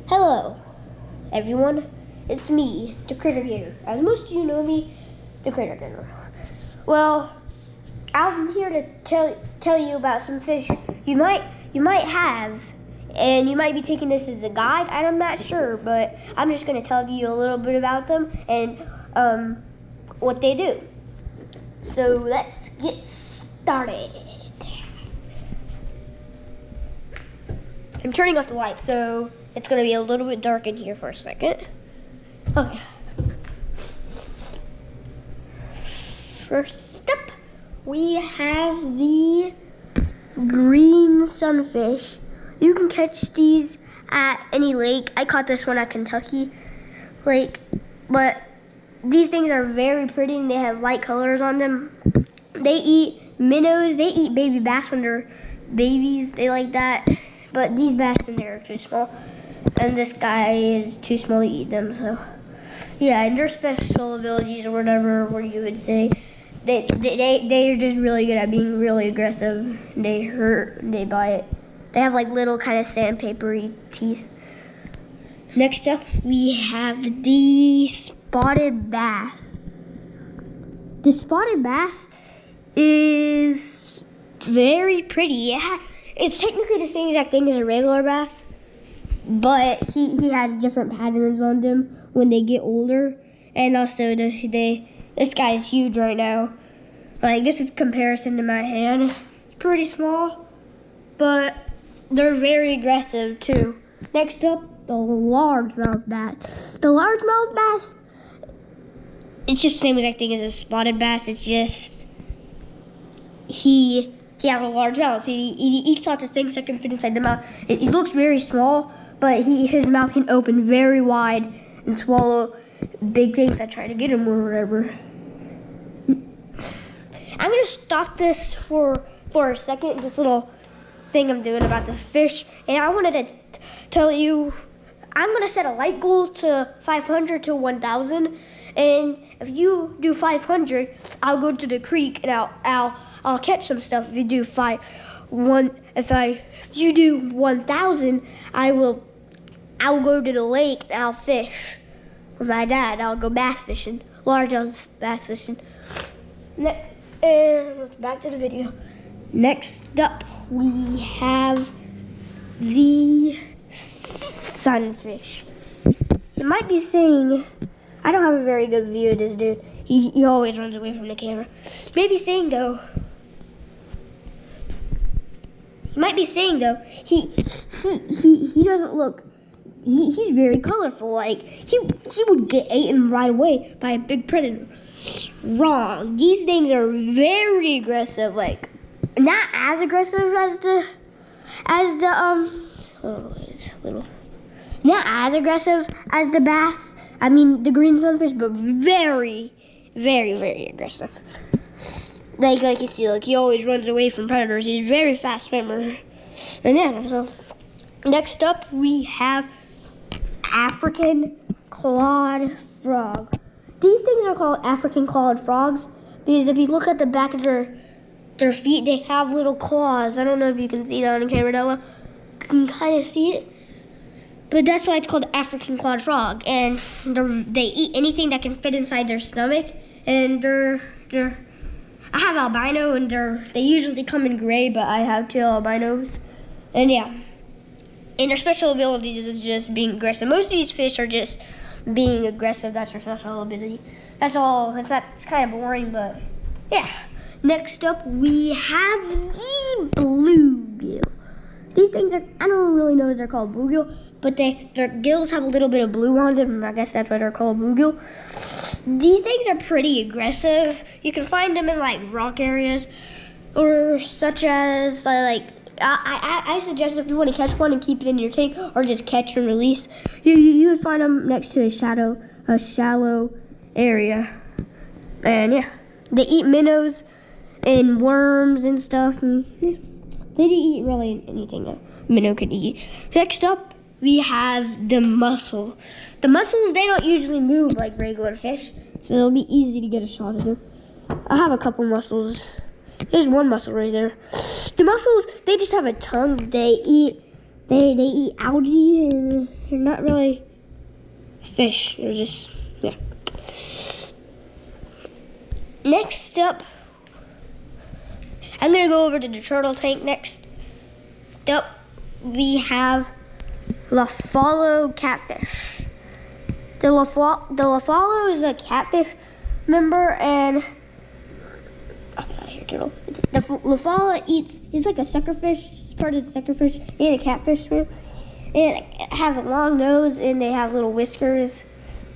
Hello, everyone. It's me, the Critter Gitter. As most of you know me, the Critter Gitter. Well, I'm here to tell you about some fish you might have, and you might be taking this as a guide. I'm not sure, but I'm just going to tell you a little bit about them and what they do. So let's get started. I'm turning off the light, so it's going to be a little bit dark in here for a second. Okay. First up, we have the green sunfish. You can catch these at any lake. I caught this one at Kentucky Lake, but these things are very pretty and they have light colors on them. They eat minnows. They eat baby bass when they're babies. They like that. But these bass in there are too small, and this guy is too small to eat them. So, yeah, and their special abilities or whatever, what you would say, they are just really good at being really aggressive. They hurt, they bite. They have like little kind of sandpapery teeth. Next up, we have the spotted bass. The spotted bass is very pretty. It's technically the same exact thing as a regular bass, but he has different patterns on them when they get older. And also, this guy is huge right now. Like, this is comparison to my hand. It's pretty small, but they're very aggressive too. Next up, the largemouth bass. The largemouth bass, it's just the same exact thing as a spotted bass. It's just he has a large mouth. He eats lots of things that can fit inside the mouth. It looks very small, but his mouth can open very wide and swallow big things that try to get him or whatever. I'm gonna stop this for a second. This little thing I'm doing about the fish, and I wanted to tell you, I'm gonna set a light goal to 500 to 1,000, and if you do 500, I'll go to the creek and I'll catch some stuff. If you do if you do 1,000, I'll go to the lake and I'll fish with my dad. I'll go bass fishing, large bass fishing. And back to the video. Next up, we have the sunfish. You might be saying, I don't have a very good view of this dude. He always runs away from the camera. Maybe saying though, he doesn't look. He's very colorful. Like he would get eaten right away by a big predator. Wrong. These things are very aggressive. Like not as aggressive as the not as aggressive as the bass. I mean the green sunfish, but very, very, very aggressive. Like you see, like he always runs away from predators. He's a very fast swimmer. And yeah, so next up we have African clawed frog. These things are called African clawed frogs because if you look at the back of their feet, they have little claws. I don't know if you can see that on the camera, Della. You can kind of see it. But that's why it's called African clawed frog. And they eat anything that can fit inside their stomach. And I have albino, and they usually come in gray, but I have two albinos. And yeah. And their special abilities is just being aggressive. Most of these fish are just being aggressive. That's their special ability. That's all. It's kind of boring, but yeah. Next up, we have the bluegill. These things are, I don't really know if they're called bluegill, but their gills have a little bit of blue on them. I guess that's why they're called bluegill. These things are pretty aggressive. You can find them in like rock areas, or such as I suggest if you want to catch one and keep it in your tank, or just catch and release, you would find them next to a shallow area. And yeah, they eat minnows and worms and stuff. And yeah, they eat really anything a minnow could eat. Next up, we have the mussel. The mussels, they don't usually move like regular fish, so it'll be easy to get a shot at them. I have a couple mussels. There's one mussel right there. The mussels, they just have a tongue. They eat They eat algae and they're not really fish. They're just, yeah. Next up, I'm gonna go over to the turtle tank. Next up, we have Lafalo catfish. The Lafalo is a catfish member, and oh, get out of here, turtle. The Lafalo he's like a suckerfish. It's part of the suckerfish and a catfish, man. And it has a long nose, and they have little whiskers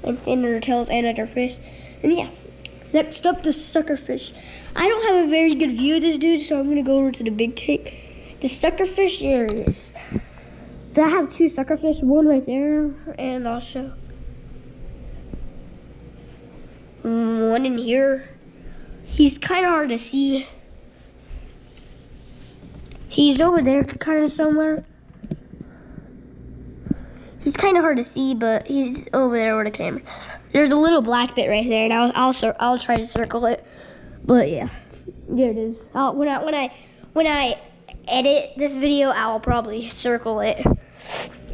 in their tails and at their face. And yeah, next up, the suckerfish. I don't have a very good view of this dude, so I'm gonna go over to the big tank. The suckerfish areas. I have two suckerfish, one right there, and also one in here. He's kind of hard to see. He's over there kind of somewhere. He's kind of hard to see, but he's over there with the camera. There's a little black bit right there, and I'll try to circle it. But yeah, there it is. When I edit this video, I'll probably circle it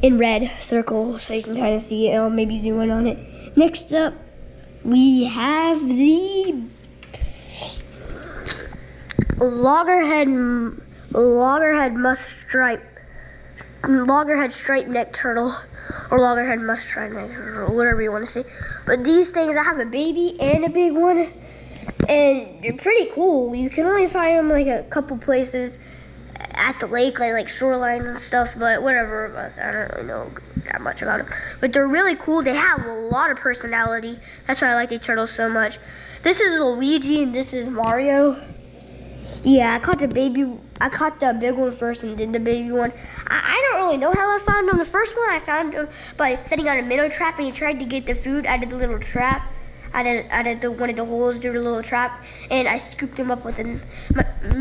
in red circle so you can kind of see it. I'll maybe zoom in on it. Next up, we have the Loggerhead Stripedneck turtle, or Loggerhead Musk Stripedneck turtle, whatever you want to say. But these things, I have a baby and a big one, and they're pretty cool. You can only find them like a couple places at the lake, like shorelines and stuff, but whatever. I don't really know that much about them. But they're really cool. They have a lot of personality. That's why I like these turtles so much. This is Luigi and this is Mario. Yeah, I caught the big one first and did the baby one. I don't really know how I found them. The first one I found him by setting on a minnow trap, and he tried to get the food out of the little trap. Out of one of the holes through the little trap, and I scooped him up with me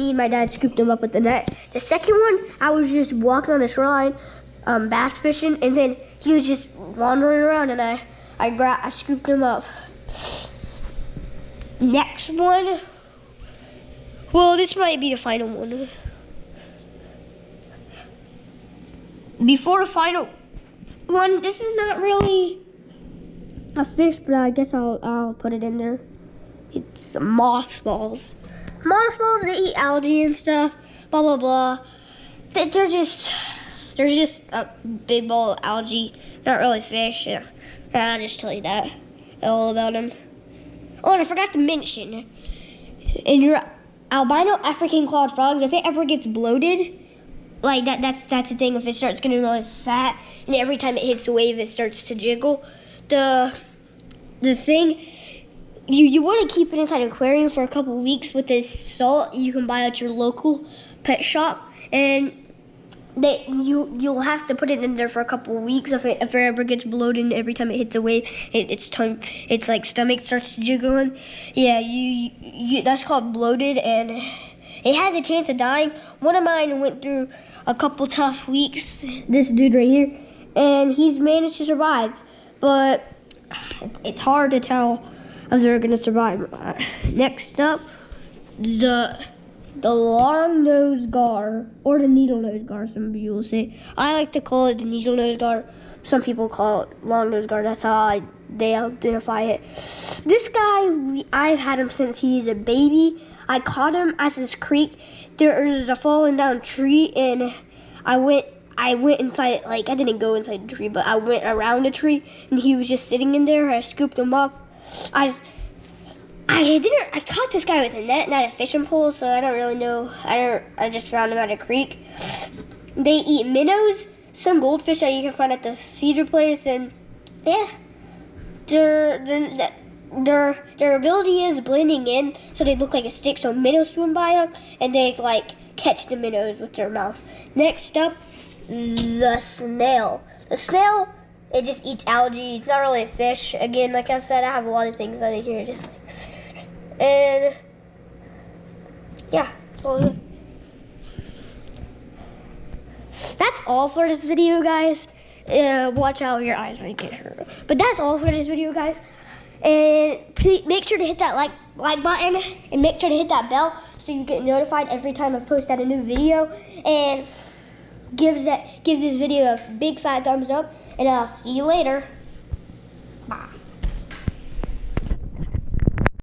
and my dad scooped him up with the net. The second one, I was just walking on the shoreline, bass fishing, and then he was just wandering around, and I scooped him up. Next one, well, this might be the final one. Before the final one, this is not really a fish, but I guess I'll put it in there. It's mothballs. Mothballs, they eat algae and stuff, blah blah blah. They're just a big ball of algae. Not really fish. Yeah. I'll just tell you that all about them. Oh, and I forgot to mention, in your albino African clawed frogs, if it ever gets bloated, like that's the thing. If it starts getting really fat, and every time it hits the wave, it starts to jiggle. The thing, you want to keep it inside an aquarium for a couple weeks with this salt you can buy at your local pet shop, and you'll have to put it in there for a couple weeks. If it ever gets bloated and every time it hits a wave, it's like stomach starts jiggling. Yeah, you that's called bloated, and it has a chance of dying. One of mine went through a couple tough weeks. This dude right here, and he's managed to survive. But it's hard to tell if they're gonna survive. Next up, the long-nosed gar, or the needle-nosed gar, some people will say. I like to call it the needle-nosed gar. Some people call it long-nosed gar. That's how they identify it. This guy, I've had him since he's a baby. I caught him at this creek. There is a fallen down tree, and I went inside, like, I didn't go inside the tree, but I went around the tree, and he was just sitting in there. I scooped him up. I caught this guy with a net, not a fishing pole, so I don't really know. I just found him at a creek. They eat minnows, some goldfish that you can find at the feeder place, and yeah, their ability is blending in, so they look like a stick, so minnows swim by them, and they, like, catch the minnows with their mouth. Next up, the snail. The snail, it just eats algae. It's not really a fish. Again, like I said, I have a lot of things out of here, just like, and yeah, that's all for this video, guys. Watch out, your eyes might get hurt. But that's all for this video, guys. And please make sure to hit that like button, and make sure to hit that bell so you get notified every time I post out a new video. And give this video a big fat thumbs up, and I'll see you later. Bye.